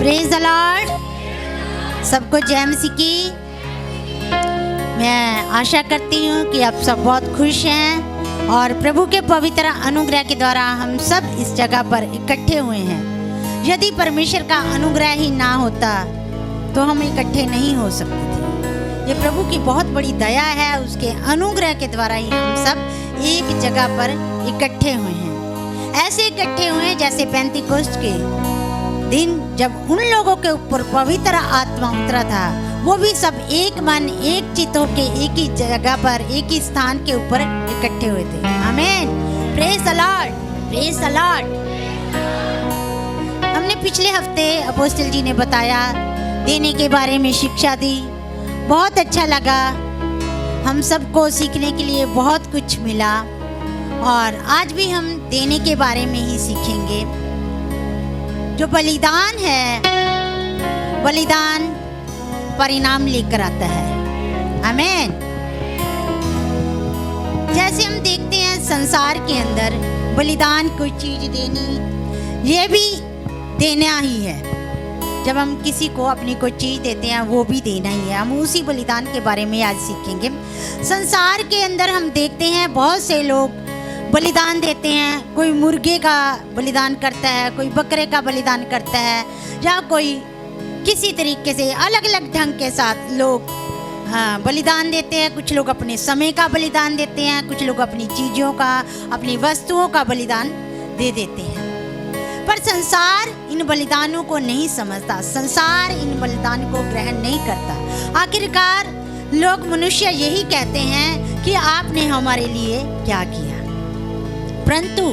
Praise the Lord. सबको जय मसीह की। मैं आशा करती हूँ कि आप सब बहुत खुश हैं और प्रभु के पवित्र अनुग्रह के द्वारा हम सब इस जगह पर इकट्ठे हुए हैं। यदि परमेश्वर का अनुग्रह ही ना होता तो हम इकट्ठे नहीं हो सकते थे। ये प्रभु की बहुत बड़ी दया है, उसके अनुग्रह के द्वारा ही हम सब एक जगह पर इकट्ठे हुए हैं। ऐसे इकट्ठे हुए हैं जैसे पेंतीकोस्त के दिन जब उन लोगों के ऊपर पवित्र आत्मा उतरा था, वो भी सब एक मन एक चित्त होके एक ही जगह पर एक ही स्थान के ऊपर इकट्ठे हुए थे। आमीन। Praise the Lord, praise the Lord. हमने पिछले हफ्ते अपोस्टल जी ने बताया, देने के बारे में शिक्षा दी, बहुत अच्छा लगा। हम सबको सीखने के लिए बहुत कुछ मिला और आज भी हम देने के बारे में ही सीखेंगे। जो बलिदान है, बलिदान परिणाम लेकर आता है। आमीन। जैसे हम देखते हैं संसार के अंदर बलिदान कोई चीज देनी, ये भी देना ही है। जब हम किसी को अपनी कोई चीज देते हैं वो भी देना ही है। हम उसी बलिदान के बारे में आज सीखेंगे। संसार के अंदर हम देखते हैं बहुत से लोग बलिदान देते हैं। कोई मुर्गे का बलिदान करता है, कोई बकरे का बलिदान करता है, या कोई किसी तरीके से अलग अलग ढंग के साथ लोग बलिदान देते हैं। कुछ लोग अपने समय का बलिदान देते हैं, कुछ लोग अपनी चीज़ों का, अपनी वस्तुओं का बलिदान दे देते हैं। पर संसार इन बलिदानों को नहीं समझता, संसार इन बलिदान को ग्रहण नहीं करता। आखिरकार लोग मनुष्य यही कहते हैं कि आपने हमारे लिए क्या किया। परंतु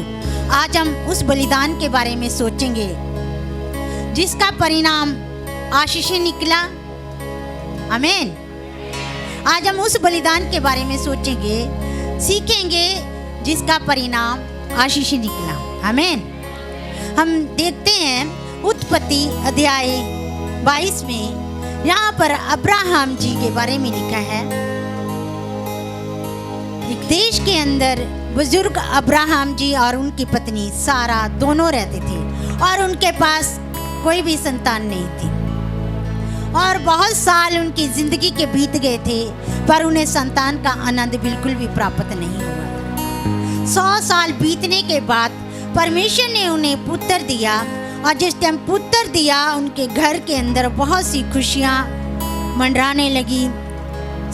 आज हम उस बलिदान के बारे में सोचेंगे जिसका परिणाम आशीष निकला। आमीन। आज हम उस बलिदान के बारे में सोचेंगे, सीखेंगे जिसका परिणाम आशीष निकला। आमीन। हम देखते हैं उत्पत्ति अध्याय 22 में, यहाँ पर अब्राहम जी के बारे में लिखा है। एक देश के अंदर बुजुर्ग अब्राहम जी और उनकी पत्नी सारा दोनों रहते थे और उनके पास कोई भी संतान नहीं थी और बहुत साल उनकी जिंदगी के बीत गए थे, पर उन्हें संतान का आनंद बिल्कुल भी प्राप्त नहीं हुआ। 100 साल बीतने के बाद परमेश्वर ने उन्हें पुत्र दिया और जिस टाइम पुत्र दिया उनके घर के अंदर बहुत सी खुशियाँ मंडराने लगी।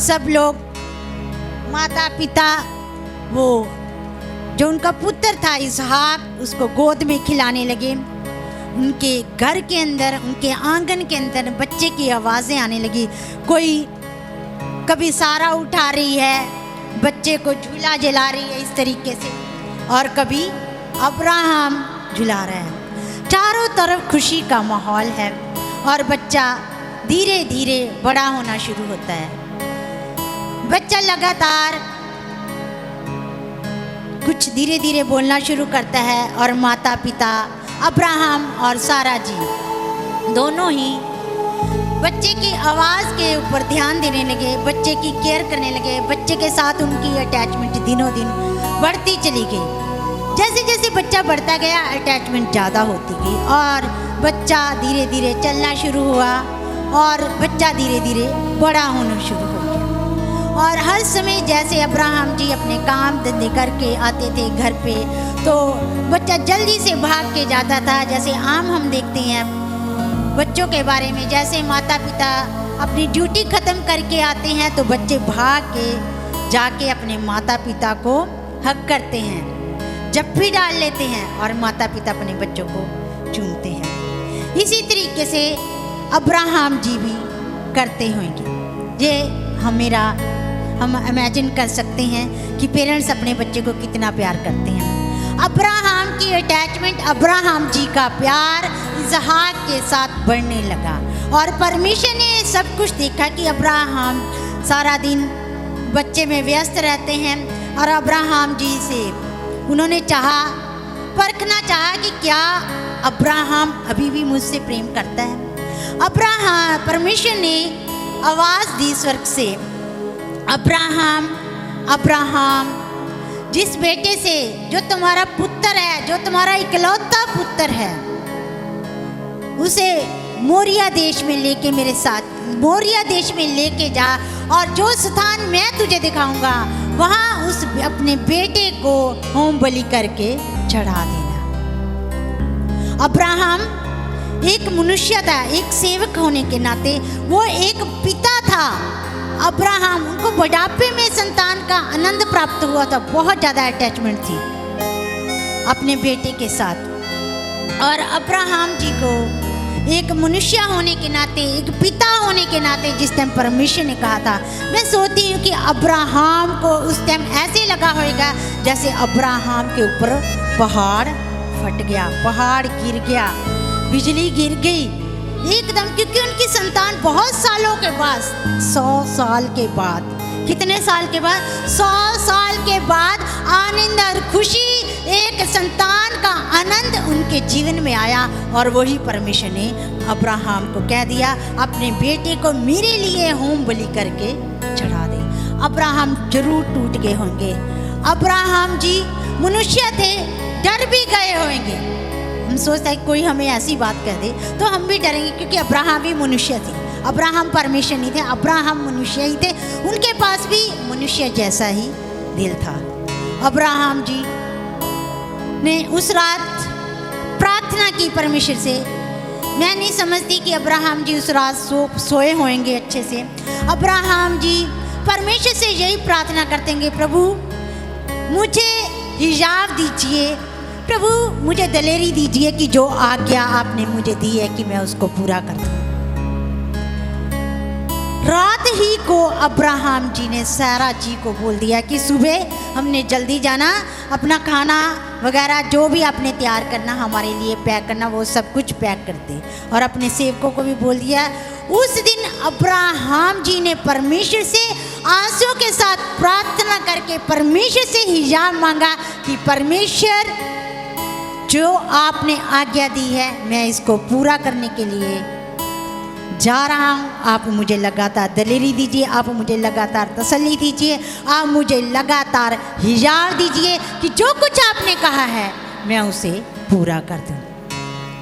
सब लोग, माता पिता, वो जो उनका पुत्र था इसहाक, उसको गोद में खिलाने लगे। उनके घर के अंदर, उनके आंगन के अंदर बच्चे की आवाज़ें आने लगी। कोई कभी सारा उठा रही है, बच्चे को झूला जला रही है इस तरीके से, और कभी अब्राहम झुला रहा है। चारों तरफ खुशी का माहौल है और बच्चा धीरे धीरे बड़ा होना शुरू होता है। बच्चा लगातार कुछ धीरे धीरे बोलना शुरू करता है और माता पिता अब्राहम और सारा जी दोनों ही बच्चे की आवाज़ के ऊपर ध्यान देने लगे, बच्चे की केयर करने लगे। बच्चे के साथ उनकी अटैचमेंट दिनों दिन बढ़ती चली गई। जैसे जैसे बच्चा बढ़ता गया अटैचमेंट ज़्यादा होती गई और बच्चा धीरे धीरे चलना शुरू हुआ और बच्चा धीरे धीरे बड़ा होना शुरू हो गया। और हर समय जैसे अब्राहम जी अपने काम धंधे करके आते थे घर पे, तो बच्चा जल्दी से भाग के जाता था। जैसे आम हम देखते हैं बच्चों के बारे में, जैसे माता पिता अपनी ड्यूटी ख़त्म करके आते हैं तो बच्चे भाग के जाके अपने माता पिता को हक करते हैं, जप्पी डाल लेते हैं और माता पिता अपने बच्चों को चूमते हैं। इसी तरीके से अब्राहम जी भी करते होंगे। ये हम इमेजिन कर सकते हैं कि पेरेंट्स अपने बच्चे को कितना प्यार करते हैं। अब्राहम की अटैचमेंट, अब्राहम जी का प्यार इसहाक के साथ बढ़ने लगा और परमेश्वर ने सब कुछ देखा कि अब्राहम सारा दिन बच्चे में व्यस्त रहते हैं और अब्राहम जी से उन्होंने परखना चाहा कि क्या अब्राहम अभी भी मुझसे प्रेम करता है। अब्राहम, परमेश्वर ने आवाज़ दी स्वर्ग से, अब्राहम अब्राहम, जिस बेटे से जो तुम्हारा पुत्र है, जो तुम्हारा इकलौता पुत्र है, उसे मोरिया देश में लेके मेरे साथ मोरिया देश में लेके जा, और जो स्थान मैं तुझे दिखाऊंगा वहाँ उस अपने बेटे को होम बलि करके चढ़ा देना। अब्राहम एक मनुष्य था, एक सेवक होने के नाते वो एक पिता था। अब्राहम उनको बुढ़ापे में संतान का आनंद प्राप्त हुआ था, बहुत ज़्यादा अटैचमेंट थी अपने बेटे के साथ। और अब्राहम जी को एक मनुष्य होने के नाते, एक पिता होने के नाते, जिस टाइम परमेश्वर ने कहा था, मैं सोचती हूँ कि अब्राहम को उस टाइम ऐसे लगा होगा जैसे अब्राहम के ऊपर पहाड़ फट गया, पहाड़ गिर गया, बिजली गिर गई एकदम, क्योंकि उनकी संतान बहुत सालों के बाद, 100 साल के बाद, कितने साल के बाद, 100 साल के बाद आनंद और खुशी, एक संतान का आनंद उनके जीवन में आया। और वही परमेश्वर ने अब्राहम को कह दिया अपने बेटे को मेरे लिए होम बलि करके चढ़ा दे। अब्राहम जरूर टूट गए होंगे। अब्राहम जी मनुष्य थे, डर भी गए होंगे। हम सोचते हैं कोई हमें ऐसी बात कह दे तो हम भी डरेंगे, क्योंकि अब्राहम भी मनुष्य थे। अब्राहम परमेश्वर नहीं थे, अब्राहम मनुष्य ही थे। उनके पास भी मनुष्य जैसा ही दिल था। अब्राहम जी ने उस रात प्रार्थना की परमेश्वर से। मैं नहीं समझती कि अब्राहम जी उस रात सोए होंगे अच्छे से। अब्राहम जी परमेश्वर से यही प्रार्थना करते हैं, प्रभु मुझे हिजाब दीजिए, प्रभु मुझे दलेरी दीजिए कि जो आज्ञा आपने मुझे दी है कि मैं उसको पूरा कर दूं। रात ही को अब्राहम जी ने सारा जी को बोल दिया कि सुबह हमने जल्दी जाना, अपना खाना वगैरह जो भी आपने तैयार करना हमारे लिए पैक करना, वो सब कुछ पैक कर दे। और अपने सेवकों को भी बोल दिया। उस दिन अब्राहम जी ने परमेश्वर से आंसुओं के साथ प्रार्थना करके परमेश्वर से हिजाब मांगा कि परमेश्वर जो आपने आज्ञा दी है मैं इसको पूरा करने के लिए जा रहा हूँ। आप मुझे लगातार दलेरी दीजिए, आप मुझे लगातार तसल्ली दीजिए, आप मुझे लगातार हिजाब दीजिए कि जो कुछ आपने कहा है मैं उसे पूरा कर दूँ।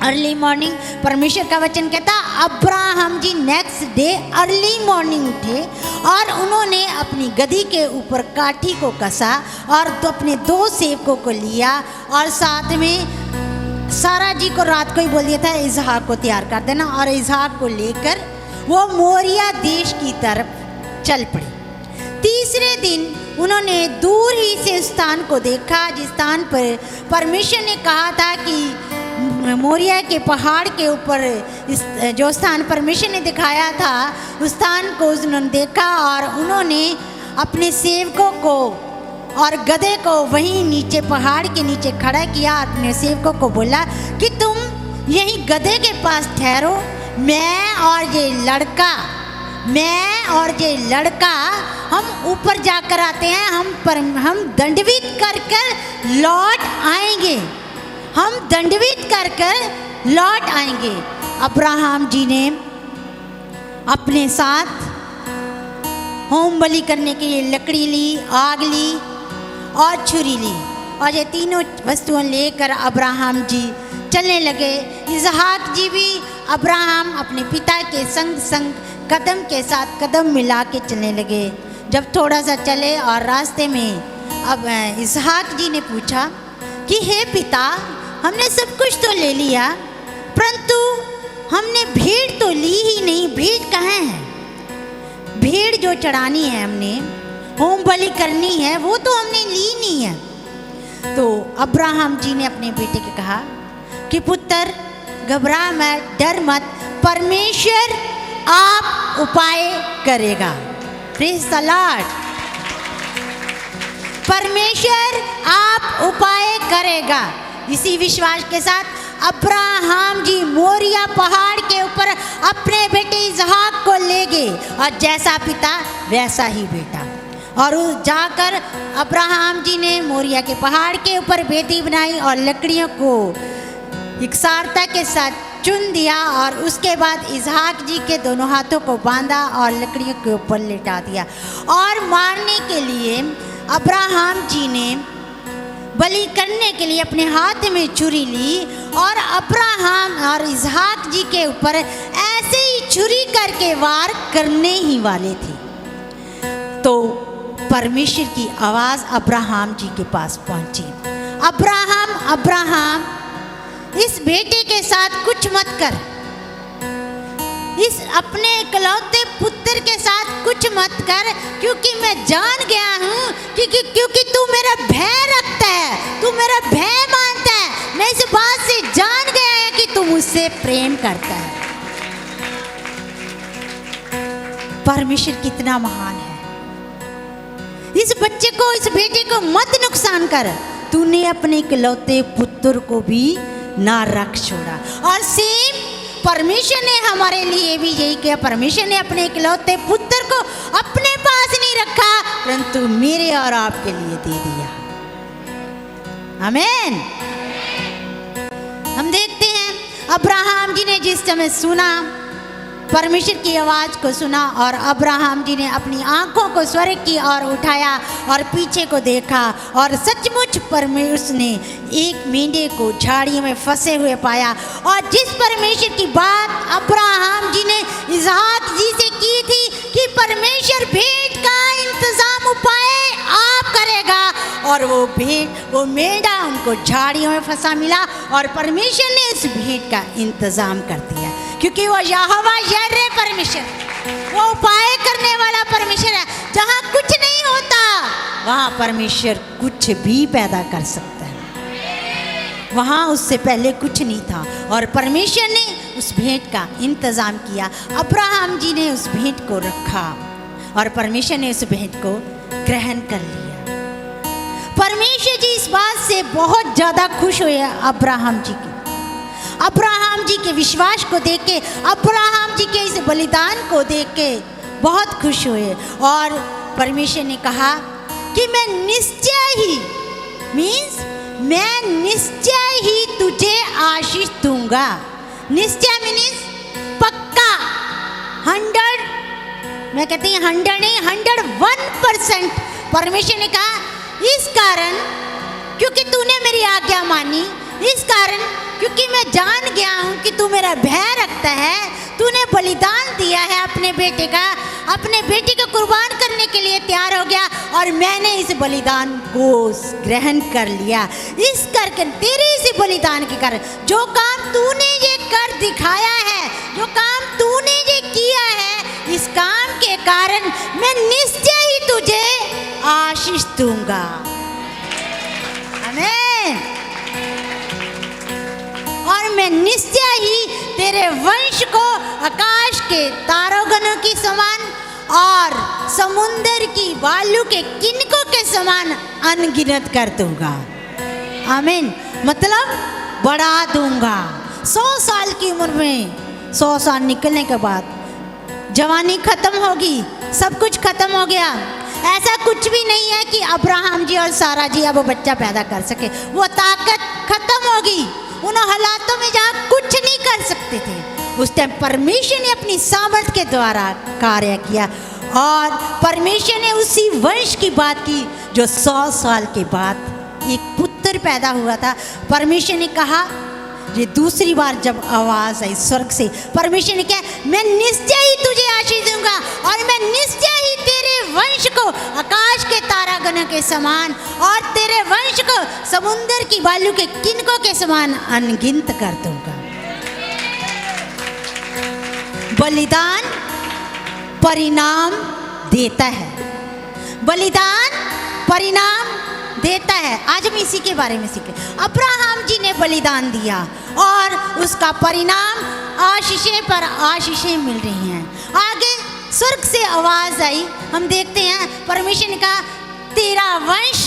अर्ली मॉर्निंग परमेश्वर का वचन कहता अब्राहम जी नेक्स्ट डे अर्ली मॉर्निंग उठे और उन्होंने अपनी गदी के ऊपर काठी को कसा और तो अपने 2 सेवकों को लिया और साथ में सारा जी को रात को ही बोल दिया था इसहाक को तैयार कर देना, और इसहाक को लेकर वो मोरिया देश की तरफ चल पड़े। तीसरे दिन उन्होंने दूर ही से उस स्थान को देखा जिस स्थान पर परमेश्वर ने कहा था कि मोरिया के पहाड़ के ऊपर जो स्थान परमेश्वर ने दिखाया था उस स्थान को उन्होंने देखा और उन्होंने अपने सेवकों को और गधे को वहीं नीचे पहाड़ के नीचे खड़ा किया। अपने सेवकों को बोला कि तुम यहीं गधे के पास ठहरो, मैं और ये लड़का हम ऊपर जाकर आते हैं, हम दंडवित कर कर लौट आएंगे, हम दंडवित कर कर लौट आएंगे। अब्राहम जी ने अपने साथ होम बलि करने के लिए लकड़ी ली, आग ली और छुरी ली और ये तीनों वस्तुएं लेकर अब्राहम जी चलने लगे। इसहाक जी भी अब्राहम अपने पिता के संग संग कदम के साथ कदम मिला के चलने लगे। जब थोड़ा सा चले और रास्ते में अब इसहाक जी ने पूछा कि हे पिता, हमने सब कुछ तो ले लिया परंतु हमने भेड़ तो ली ही नहीं, भेड़ कहाँ है? भेड़ जो चढ़ानी है हमने, होम बलि करनी है, वो तो हमने ली नहीं है। तो अब्राहम जी ने अपने बेटे को कहा कि पुत्र घबरा मत, डर मत, परमेश्वर आप उपाय करेगा। Praise the Lord. परमेश्वर आप उपाय करेगा। इसी विश्वास के साथ अब्राहम जी मोरिया पहाड़ के ऊपर अपने बेटे इसहाक को ले गए और जैसा पिता वैसा ही बेटा। और जाकर अब्राहम जी ने मोरिया के पहाड़ के ऊपर वेदी बनाई और लकड़ियों को इकसारता के साथ चुन दिया और उसके बाद इसहाक जी के दोनों हाथों को बांधा और लकड़ियों के ऊपर लेटा दिया। और मारने के लिए अब्राहम जी ने बलि करने के लिए अपने हाथ में छुरी ली और अब्राहम और इसहाक जी के ऊपर छुरी करके वार करने ही वाले थे। तो परमेश्वर की आवाज अब्राहम जी के पास पहुंची, अब्राहम अब्राहम, इस बेटे के साथ कुछ मत कर, इस अपने इकलौते पुत्र के साथ कुछ मत कर, क्योंकि मैं जान गया हूँ क्योंकि तू मेरा भय रखता है, तू मेरा भय मानता है। मैं इस बात से जान गया है कि तू मुझसे प्रेम करता है। परमेश्वर कितना महान है। इस बच्चे को, इस बेटे को मत नुकसान कर, तूने अपने इकलौते पुत्र को भी ना रख छोड़ा। और सेम परमेश्वर ने हमारे लिए भी यही किया। परमेश्वर ने अपने इकलौते पुत्र को अपने पास नहीं रखा, परंतु मेरे और आपके लिए दे दिया। आमीन। हम देखते हैं अब्राहम जी ने जिस समय सुना, परमेश्वर की आवाज को सुना, और अब्राहम जी ने अपनी आंखों को स्वर्ग की ओर उठाया और पीछे को देखा, और सचमुच परमेश्वर ने एक मेंढे को झाड़ियों में फंसे हुए पाया। और जिस परमेश्वर की बात अब्राहम जी ने इसहाक जी से की थी कि परमेश्वर भेंट का इंतजाम उपाय आप करेगा, और वो मेंढा उनको झाड़ियों में फंसा मिला, और परमेश्वर ने उस भेंट का इंतजाम कर दिया, क्योंकि वो यहोवा यिर्हे परमेश्वर, वो उपाय करने वाला परमेश्वर है। जहाँ कुछ नहीं होता वहाँ परमेश्वर कुछ भी पैदा कर सकता है। वहाँ उससे पहले कुछ नहीं था, और परमेश्वर ने उस भेंट का इंतजाम किया। अब्राहम जी ने उस भेंट को रखा, और परमेश्वर ने उस भेंट को ग्रहण कर लिया। परमेश्वर जी इस बात से बहुत ज़्यादा खुश हुए अब्राहम जी के विश्वास को देख के, अब्राहम जी के इस बलिदान को देख के बहुत खुश हुए। और परमेश्वर ने कहा कि मैं निश्चय ही तुझे आशीष दूंगा। निश्चय मीन्स पक्का, 100, मैं कहती हूँ 100 नहीं, 101%। परमेश्वर ने कहा इस कारण क्योंकि तूने मेरी आज्ञा मानी, इस कारण क्योंकि मैं जान गया हूँ कि तू मेरा भय रखता है, तूने बलिदान दिया है अपने बेटे का, अपने बेटे को कुर्बान करने के लिए तैयार हो गया, और मैंने इस बलिदान को ग्रहण कर लिया। इस करके तेरे इस बलिदान के कारण जो काम तूने ये कर दिखाया है, जो काम तूने ये किया है, इस काम के कारण मैं निश्चय ही तुझे आशीष दूंगा। आमीन। और मैं निश्चय ही तेरे वंश को आकाश के तारोगणों की समान और समुद्र की बालू के किनकों के समान अनगिनत कर दूंगा। आमीन। मतलब बढ़ा दूंगा। 100 साल की उम्र में, 100 साल निकलने के बाद जवानी खत्म होगी, सब कुछ खत्म हो गया। ऐसा कुछ भी नहीं है कि अब्राहम जी और सारा जी अब बच्चा पैदा कर सके। वो ताकत खत्म होगी उन हालातों में जहाँ कुछ नहीं कर सकते थे। उस टाइम परमेश्वर ने अपनी सामर्थ के द्वारा कार्य किया, और परमेश्वर ने उसी वंश की बात की जो 100 साल के बाद एक पुत्र पैदा हुआ था। परमेश्वर ने कहा, ये दूसरी बार जब आवाज़ आई स्वर्ग से, परमेश्वर ने कहा मैं निश्चय ही तुझे आशीष दूंगा, और मैं निश्चय ही तेरे वंश को आकाश के तारागणों के समान और तेरे वंश को समुद्र की बालू के किनकों के समान अनगिनत कर दूंगा। बलिदान परिणाम देता है, बलिदान परिणाम देता है। आज हम इसी के बारे में सीखे। अब्राहम जी ने बलिदान दिया और उसका परिणाम आशीषें पर आशीषें मिल रही हैं। आगे स्वर्ग से आवाज आई, हम देखते हैं परमेश्वर ने कहा तेरा वंश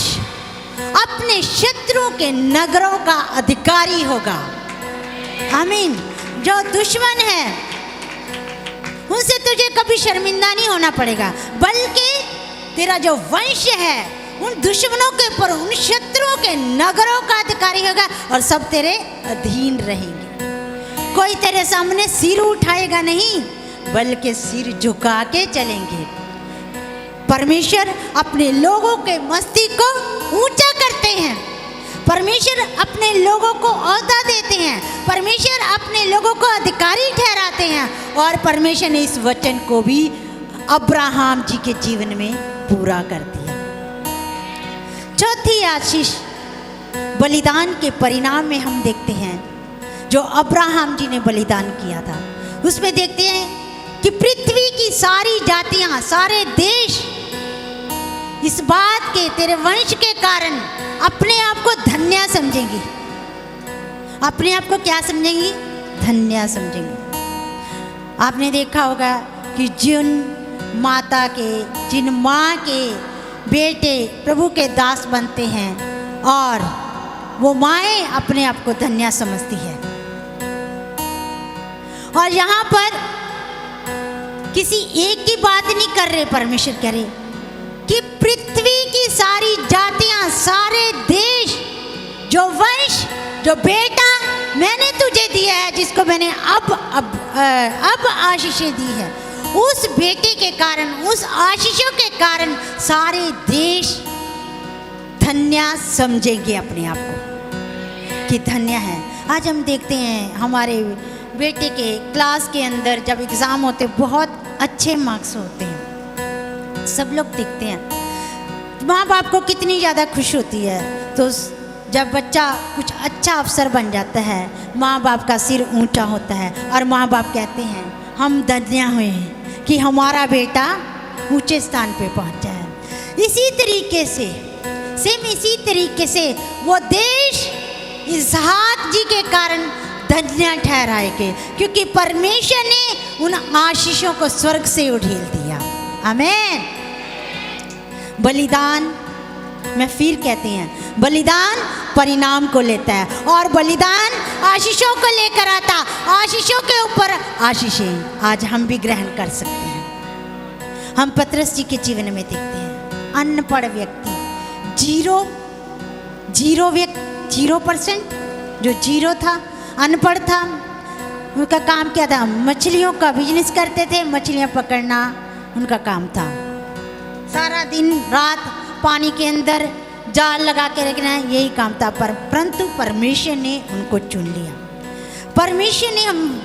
अपने शत्रुओं के नगरों का अधिकारी होगा। आमीन। जो दुश्मन है उनसे तुझे कभी शर्मिंदा नहीं होना पड़ेगा, बल्कि तेरा जो वंश है उन दुश्मनों के ऊपर, उन शत्रुओं के नगरों का अधिकारी होगा, और सब तेरे अधीन रहेंगे। कोई तेरे सामने सिर उठाएगा नहीं, बल्कि सिर झुका के चलेंगे। परमेश्वर अपने लोगों के मस्तिष्क को ऊंचा करते हैं, परमेश्वर अपने लोगों को ओहदा देते हैं, परमेश्वर अपने लोगों को अधिकारी ठहराते हैं, और परमेश्वर ने इस वचन को भी अब्राहम जी के जीवन में पूरा कर दिया। चौथी आशीष बलिदान के परिणाम में हम देखते हैं, जो अब्राहम जी ने बलिदान किया था, उसमें देखते हैं कि पृथ्वी की सारी जातियां, सारे देश इस बात के, तेरे वंश के कारण अपने आप को धन्य समझेंगी। अपने आप को क्या समझेंगी? धन्य समझेंगे। आपने देखा होगा कि जिन माता के, जिन माँ के बेटे प्रभु के दास बनते हैं और वो माएँ अपने आप को धन्य समझती है। और यहाँ पर किसी एक की बात नहीं कर रहे, परमेश्वर कह रहे कि पृथ्वी की सारी जातियां, सारे देश, जो वंश, जो बेटा मैंने तुझे दिया है, जिसको मैंने अब आशीषें दी है, उस बेटे के कारण, उस आशीषों के कारण सारे देश धन्य समझेंगे अपने आप को कि धन्य है। आज हम देखते हैं हमारे बेटे के क्लास के अंदर जब एग्ज़ाम होते, बहुत अच्छे मार्क्स होते हैं, सब लोग देखते हैं, माँ बाप को कितनी ज़्यादा खुश होती है। तो जब बच्चा कुछ अच्छा अफसर बन जाता है, माँ बाप का सिर ऊंचा होता है और माँ बाप कहते हैं हम धन्य हुए हैं कि हमारा बेटा ऊंचे स्थान पे पहुंचा है। इसी तरीके से, सेम इसी तरीके से वो देश इसहाक जी के कारण धन्य ठहराएंगे, क्योंकि परमेश्वर ने उन आशीषों को स्वर्ग से उड़ेल दिया। आमीन। बलिदान, मैं फिर कहते हैं, बलिदान परिणाम को लेता है और बलिदान आशीषों को लेकर आता। आशीषों के ऊपर आशीषें आज हम भी ग्रहण कर सकते हैं। हम पतरस जी के जीवन में देखते हैं, अनपढ़ व्यक्ति, 0% जो जीरो था, अनपढ़ था, उनका काम क्या था? मछलियों का बिजनेस करते थे, मछलियाँ पकड़ना उनका काम था। सारा दिन रात पानी के अंदर जाल लगा के रखना, यही काम था। परंतु परमेश्वर ने उनको चुन लिया। परमेश्वर ने हम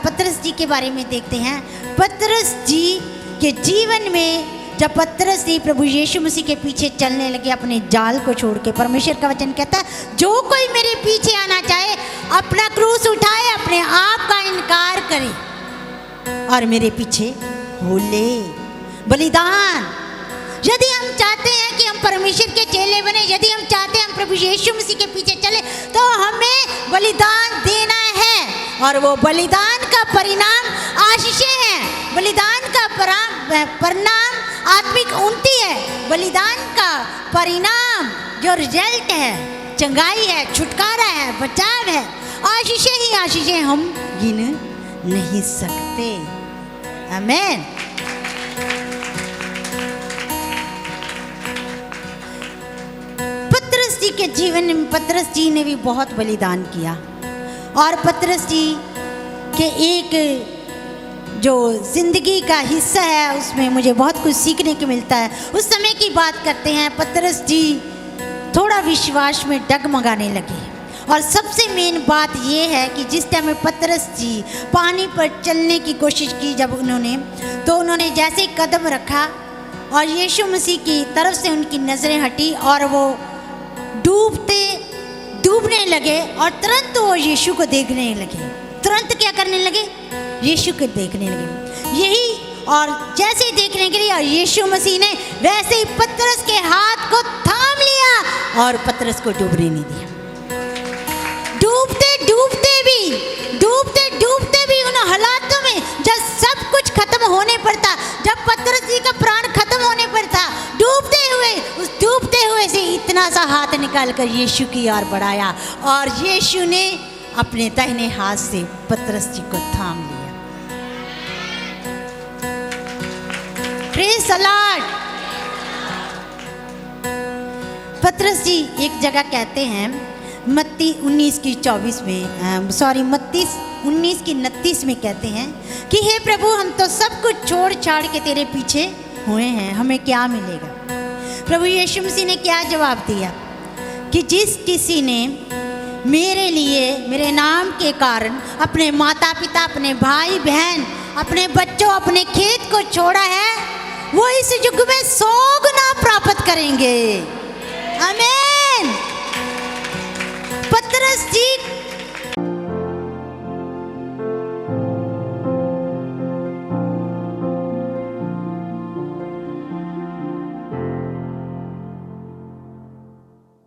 पतरस जी के बारे में देखते हैं। पतरस जी के जीवन में जब पतरस जी प्रभु यीशु मसीह के पीछे चलने लगे, अपने जाल को छोड़ के, परमेश्वर का वचन कहता है जो कोई मेरे पीछे आना चाहे अपना क्रूस उठाए, अपने आप का इनकार करे और मेरे पीछे हो ले। बलिदान, यदि हम चाहते हैं कि हम परमेश्वर के चेले बने, यदि हम चाहते हैं हम प्रभु यीशु मसीह के पीछे चले, तो हमें बलिदान देना है और वो बलिदान का परिणाम आशीषें हैं। बलिदान का परिणाम आत्मिक उन्नति है। बलिदान का परिणाम जो रिजल्ट है, चंगाई है, छुटकारा है, बचाव है। आशीषें ही आशीषें, हम गिन नहीं सकते। आमीन। पतरस जी के जीवन में पतरस जी ने भी बहुत बलिदान किया और पतरस जी के एक जो जिंदगी का हिस्सा है उसमें मुझे बहुत कुछ सीखने को मिलता है। उस समय की बात करते हैं, पतरस जी थोड़ा विश्वास में डगमगाने लगे और सबसे मेन बात ये है कि जिस टाइम में पतरस जी पानी पर चलने की कोशिश की जब उन्होंने जैसे कदम रखा और यीशु मसीह की तरफ से उनकी नज़रें हटी और वो डूबने लगे और तुरंत वो यीशु को देखने लगे। तुरंत क्या करने लगे? यीशु को देखने लगे। यही और जैसे ही देखने के लिए और यीशु मसीह ने वैसे ही पतरस के हाथ को थाम लिया और पतरस को डूबने नहीं दिया। डूबते भी उन हालातों में जब सब कुछ खत्म होने पर था, जब पतरस जी का प्राण खत्म होने पर था, डूबते हुए से इतना सा हाथ निकाल कर यीशु की ओर बढ़ाया और यीशु ने अपने दाहिने हाथ से पतरस जी को थाम लिया। Praise the Lord. पतरस जी एक जगह कहते हैं मत्ती 19:24 में, मत्ती 19:29 में कहते हैं कि हे प्रभु, हम तो सब कुछ छोड़ छाड़ के तेरे पीछे हुए हैं, हमें क्या मिलेगा? प्रभु यीशु मसीह ने क्या जवाब दिया कि जिस किसी ने मेरे लिए, मेरे नाम के कारण अपने माता पिता, अपने भाई बहन, अपने बच्चों, अपने खेत को छोड़ा है, वो इस युग में 100 गुना प्राप्त करेंगे। आमीन। पतरस जी